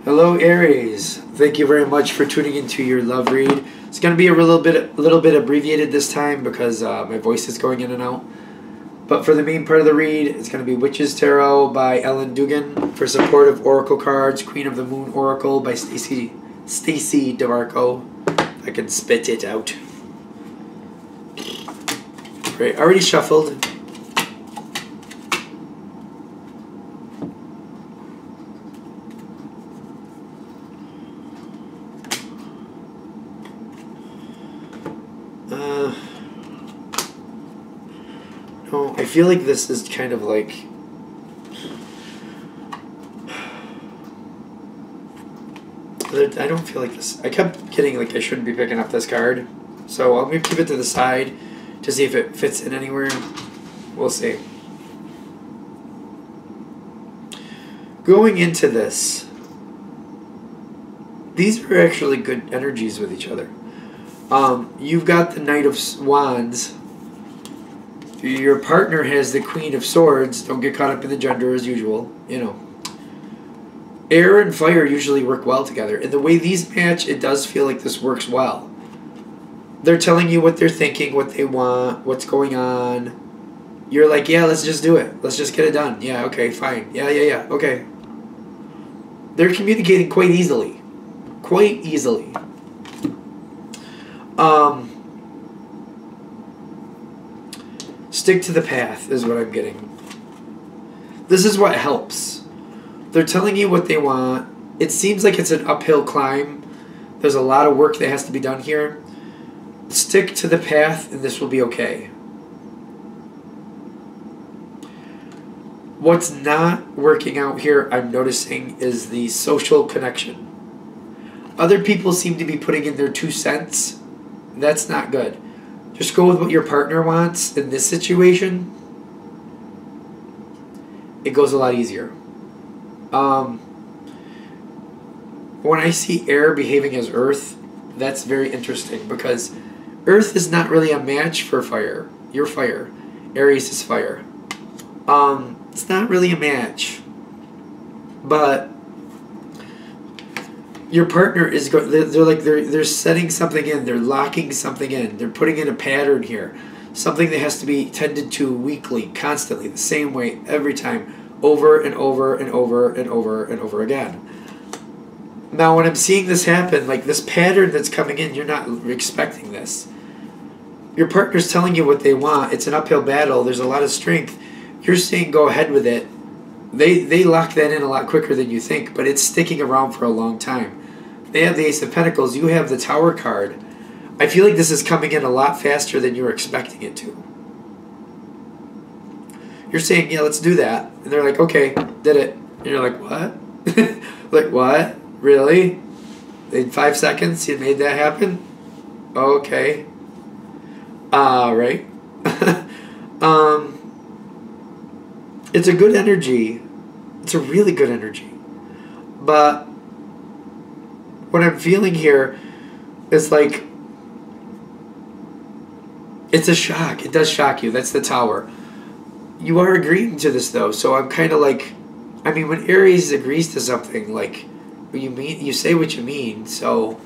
Hello, Aries. Thank you very much for tuning into your love read. It's going to be a little bit abbreviated this time because my voice is going in and out. But for the main part of the read, it's going to be Witch's Tarot by Ellen Dugan. For supportive oracle cards, Queen of the Moon Oracle by Stacey DeMarco. I can spit it out. Great. Already shuffled. No, I feel like this is kind of like... I don't feel like this. I kept getting like I shouldn't be picking up this card. So I'm going to keep it to the side to see if it fits in anywhere. We'll see. Going into this, these are actually good energies with each other. You've got the Knight of Wands. Your partner has the Queen of Swords. Don't get caught up in the gender as usual. You know. Air and fire usually work well together. And the way these match, it does feel like this works well. They're telling you what they're thinking, what they want, what's going on. You're like, yeah, let's just do it. Let's just get it done. Yeah, okay, fine. Yeah, okay. They're communicating quite easily. Quite easily. Stick to the path is what I'm getting. This is what helps. They're telling you what they want. It seems like it's an uphill climb. There's a lot of work that has to be done here. Stick to the path and this will be okay. What's not working out here, I'm noticing, is the social connection. Other people seem to be putting in their 2 cents. That's not good. Just go with what your partner wants in this situation. It goes a lot easier. When I see air behaving as earth, that's very interesting because earth is not really a match for fire. You're fire. Aries is fire. It's not really a match. But your partner is they're setting something in, they're locking something in, they're putting in a pattern here, something that has to be tended to weekly, constantly, the same way every time, over and over and over and over and over again. Now when I'm seeing this happen, like this pattern that's coming in, you're not expecting this. Your partner's telling you what they want. It's an uphill battle. There's a lot of strength. You're saying go ahead with it. They lock that in a lot quicker than you think, but it's sticking around for a long time. They have the Ace of Pentacles. You have the Tower card. I feel like this is coming in a lot faster than you were expecting it to. You're saying, yeah, let's do that. And they're like, okay, did it. And you're like, what? Like, what? Really? In 5 seconds you made that happen? Okay. Right. It's a good energy. It's a really good energy. But what I'm feeling here is like it's a shock. It does shock you. That's the Tower. You are agreeing to this though, so I'm kind of like, I mean, when Aries agrees to something, like you say what you mean. So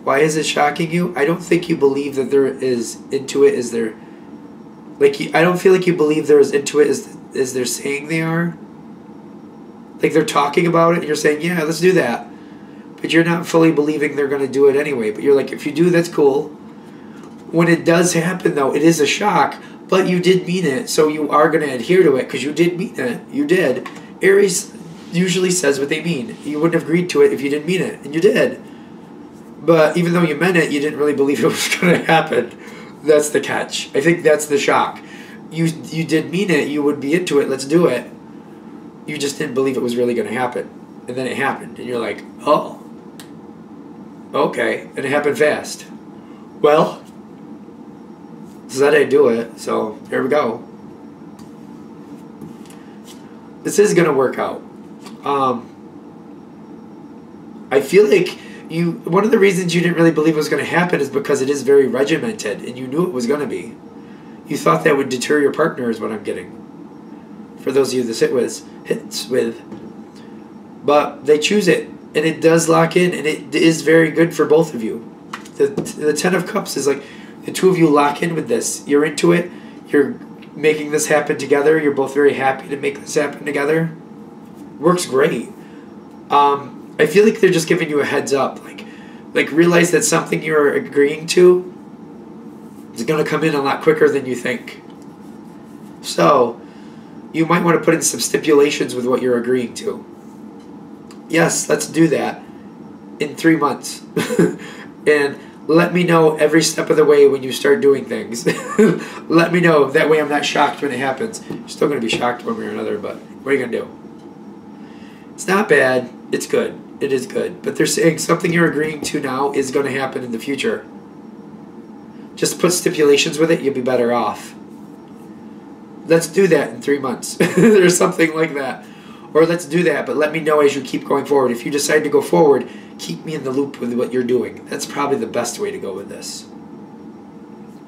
why is it shocking you? I don't think you believe that there is into it. Is there like I don't feel like you believe there is into it as they're saying they are. Like they're talking about it and you're saying, yeah, let's do that. But you're not fully believing they're going to do it anyway. But you're like, if you do, that's cool. When it does happen, though, it is a shock. But you did mean it, so you are going to adhere to it because you did mean it. You did. Aries usually says what they mean. You wouldn't have agreed to it if you didn't mean it. And you did. But even though you meant it, you didn't really believe it was going to happen. That's the catch. I think that's the shock. You did mean it. You would be into it. Let's do it. You just didn't believe it was really going to happen. And then it happened. And you're like, oh. Okay. And it happened fast. Well, said I'd do it. So, here we go. This is going to work out. I feel like one of the reasons you didn't really believe it was going to happen is because it is very regimented. And you knew it was going to be. You thought that would deter your partner is what I'm getting. For those of you this hits with. But they choose it. And it does lock in, and it is very good for both of you. The Ten of Cups is like the two of you lock in with this. You're into it. You're making this happen together. You're both very happy to make this happen together. Works great. I feel like they're just giving you a heads up. Like realize that something you're agreeing to is going to come in a lot quicker than you think. So, you might want to put in some stipulations with what you're agreeing to. Yes, let's do that in 3 months. And let me know every step of the way when you start doing things. Let me know. That way I'm not shocked when it happens. You're still going to be shocked one way or another, but what are you going to do? It's not bad. It's good. It is good. But they're saying something you're agreeing to now is going to happen in the future. Just put stipulations with it, you'll be better off. Let's do that in 3 months. Or something like that. Or let's do that, but let me know as you keep going forward. If you decide to go forward, keep me in the loop with what you're doing. That's probably the best way to go with this.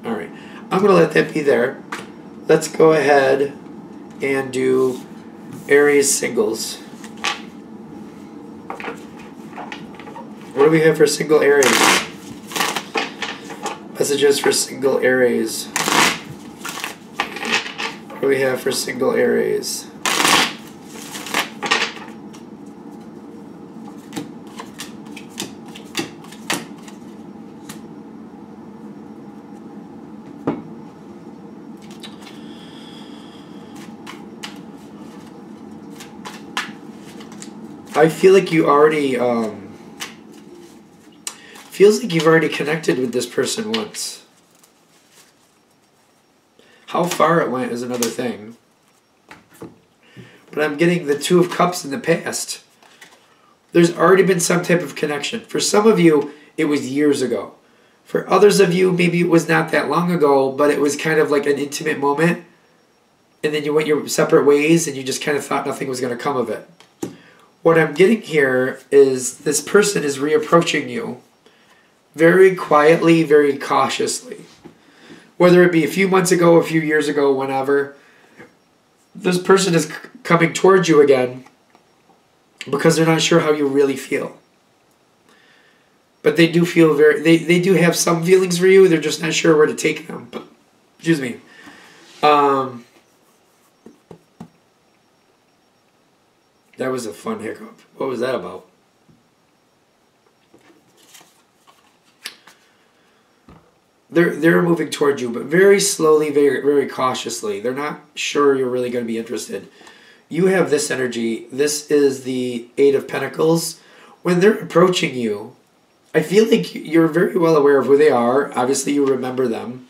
Alright. I'm going to let that be there. Let's go ahead and do Aries singles. What do we have for single Aries? Messages for single Aries. What do we have for single Aries? I feel like you already, feels like you've already connected with this person once. How far it went is another thing. But I'm getting the Two of Cups in the past. There's already been some type of connection. For some of you, it was years ago. For others of you, maybe it was not that long ago, but it was kind of like an intimate moment. And then you went your separate ways and you just kind of thought nothing was going to come of it. What I'm getting here is this person is reapproaching you very quietly, very cautiously. Whether it be a few months ago, a few years ago, whenever, this person is coming towards you again because they're not sure how you really feel. But they do feel they do have some feelings for you, they're just not sure where to take them. But, excuse me. That was a fun hiccup. What was that about? They're moving towards you, but very slowly, very, very cautiously. They're not sure you're really going to be interested. You have this energy. This is the Eight of Pentacles. When they're approaching you, I feel like you're very well aware of who they are. Obviously, you remember them.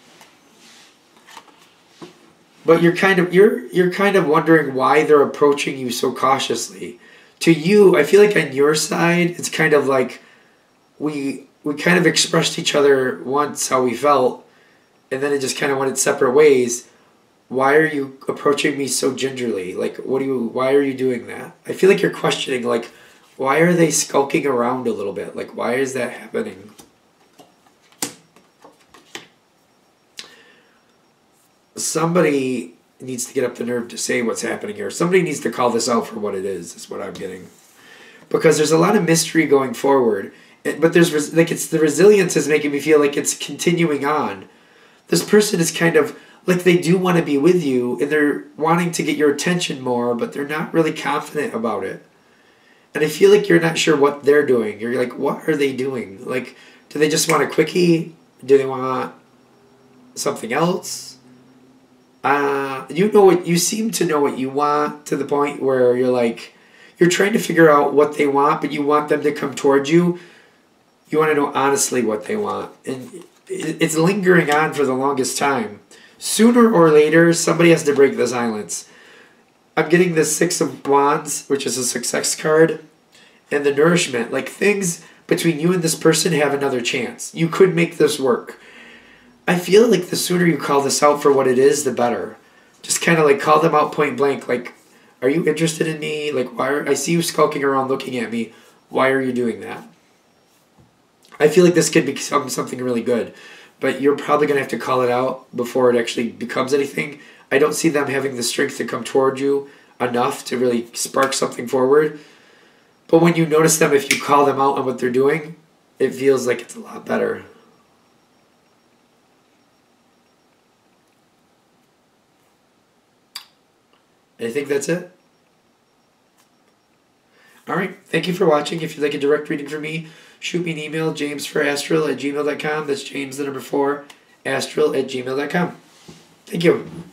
But you're kind of wondering why they're approaching you so cautiously. To you, I feel like on your side, it's kind of like we kind of expressed each other once how we felt, and then it just kind of went separate ways. Why are you approaching me so gingerly? Like, why are you doing that? I feel like you're questioning, like, why are they skulking around a little bit? Like, why is that happening? Somebody needs to get up the nerve to say what's happening here. Somebody needs to call this out for what it is what I'm getting. Because there's a lot of mystery going forward. But there's like the resilience is making me feel like it's continuing on. This person is kind of like they do want to be with you and they're wanting to get your attention more, but they're not really confident about it. And I feel like you're not sure what they're doing. You're like, what are they doing? Like, do they just want a quickie? Do they want something else? You seem to know what you want to the point where you're like, you're trying to figure out what they want, but you want them to come towards you. You want to know honestly what they want. And it's lingering on for the longest time. Sooner or later, somebody has to break the silence. I'm getting the Six of Wands, which is a success card, and the Nourishment. Like, things between you and this person have another chance. You could make this work. I feel like the sooner you call this out for what it is, the better. Just kind of like call them out point blank. Like, are you interested in me? Like, I see you skulking around looking at me. Why are you doing that? I feel like this could become something really good. But you're probably going to have to call it out before it actually becomes anything. I don't see them having the strength to come toward you enough to really spark something forward. But when you notice them, if you call them out on what they're doing, it feels like it's a lot better. I think that's it. All right. Thank you for watching. If you'd like a direct reading from me, shoot me an email, jamesforastral@gmail.com. That's James, the number 4, astral@gmail.com. Thank you.